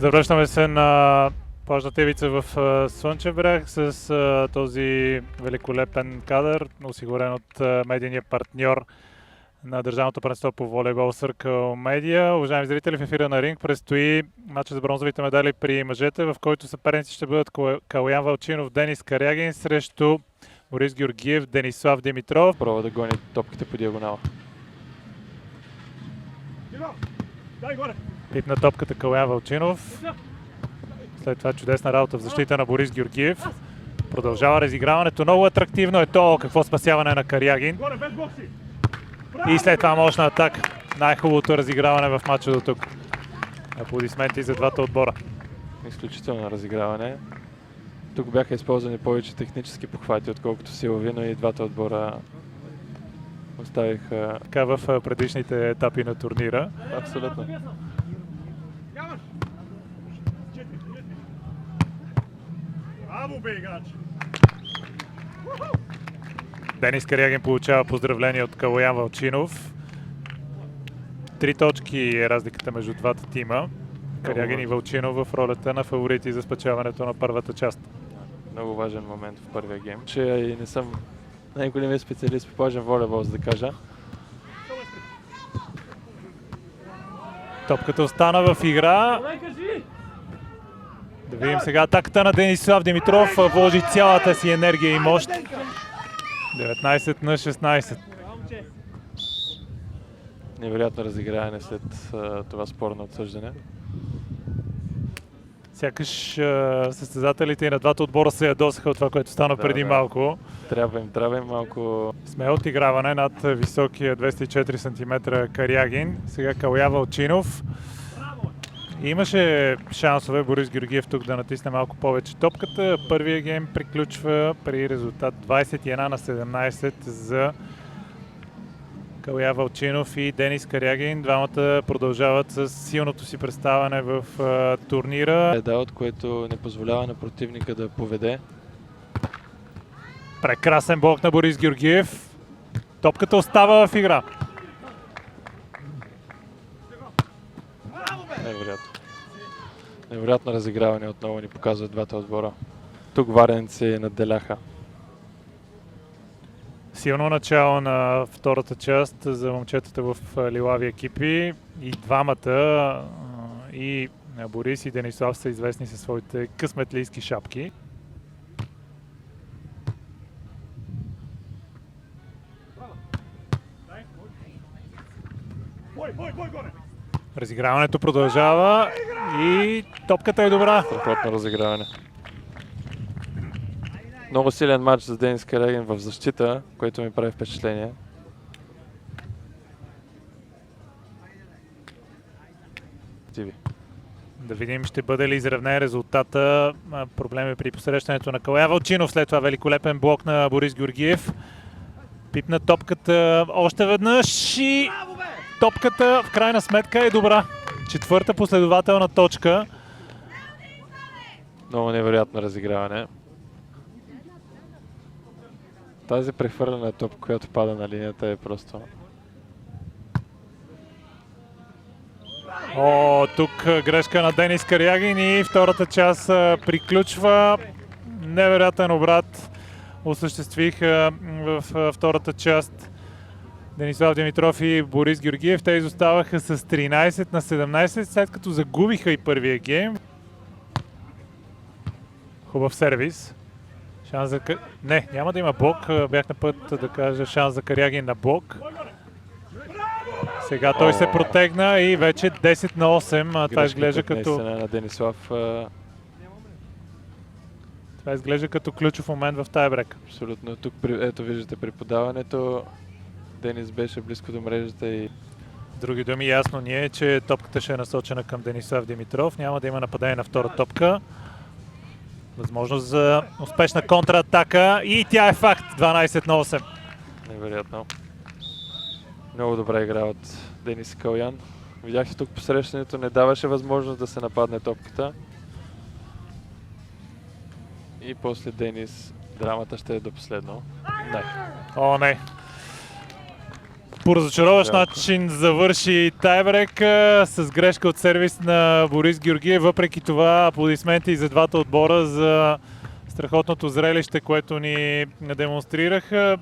Завръщаме се на плажната ивица в Слънчев бряг с този великолепен кадър, осигурен от медийния партньор на Държавното първенство по волейбол Circle Media. Уважаеми зрители, в ефира на Ринг предстои матчът за бронзовите медали при мъжете, в който съперници ще бъдат Калоян Вълчинов, Денис Карягин срещу Борис Георгиев, Денислав Димитров. Пробва да гони топките по диагонала. Пипна топката Калоян Вълчинов. След това чудесна работа в защита на Борис Георгиев. Продължава разиграването. Много атрактивно е то. Какво спасяване на Карягин. И след това мощна атака. Най-хубавото разиграване в матча до тук. Аплодисменти за двата отбора. Изключително разиграване. Тук бяха използвани повече технически похвати, отколкото силови, но и двата отбора оставиха... Така в предишните етапи на турнира. Абсолютно. Денис Карягин получава поздравление от Калоян Вълчинов. 3 точки е разликата между двата тима. Карягин и Вълчинов в ролята на фаворити за спечелването на първата част. Много важен момент в първия гейм. Че и не съм най-големият специалист по плажен волейбол, за да кажа. Топката остана в игра. Да видим сега атаката на Денислав Димитров. Вложи цялата си енергия и мощ. 19 на 16. Невероятно разиграване след това спорно отсъждане. Сякаш състезателите и на двата отбора се ядосаха от това, което стана преди малко. Трябва им малко... Смело отиграване над високия 204 см Карягин. Сега Калоян Вълчинов. Имаше шансове Борис Георгиев тук да натисне малко повече топката. Първият гейм приключва при резултат 21 на 17 за Калоян Вълчинов и Денис Карягин. Двамата продължават с силното си представяне в турнира. От което не позволява на противника да поведе. Прекрасен блок на Борис Георгиев. Топката остава в игра. Невероятно разиграване отново ни показват двата отбора. Тук варенци надделяха. Силно начало на втората част за момчетата в лилави екипи. И двамата, и Борис и Денислав, са известни със своите късметлийски шапки. Разиграването продължава и топката е добра. Страхотно разиграване. Много силен матч за Денис Карягин в защита, което ми прави впечатление. Да видим ще бъде ли изравнен резултата. Проблеми при посрещането на Калоян Вълчинов. След това великолепен блок на Борис Георгиев. Пипна топката още веднъж и топката в крайна сметка е добра. Четвърта последователна точка. Много невероятно разиграване. Тази прехвърлена топка, която пада на линията, е просто... Тук грешка на Денис Карягин и втората част приключва. Невероятен обрат осъществиха в втората част Денислав Димитров и Борис Георгиев. Те изоставаха с 13 на 17, след като загубиха и първия гейм. Хубав сервис. Шанс за... Не, няма да има блок. Бях на път да кажа шанс за Карягин на блок. Сега той се протегна и вече 10 на 8. Това изглежда като... на Денислав. Това изглежда като ключов момент в тайбрек. Абсолютно. Тук, ето виждате при подаването. Денис беше близко до мрежата и... С други думи, ясно ни е, че топката ще е насочена към Денислав Димитров. Няма да има нападение на втора топка. Възможност за успешна контратака и тя е факт. 12 на 8. Невероятно. Много добра игра от Денис Калоян. Видяхте тук посрещането, не даваше възможност да се нападне топката. И после Денис, драмата ще е до последно. Не. О, не. По разочароващ Жалко. начин завърши тайбрек с грешка от сервис на Борис Георгиев. Въпреки това аплодисменти и за двата отбора за страхотното зрелище, което ни демонстрираха.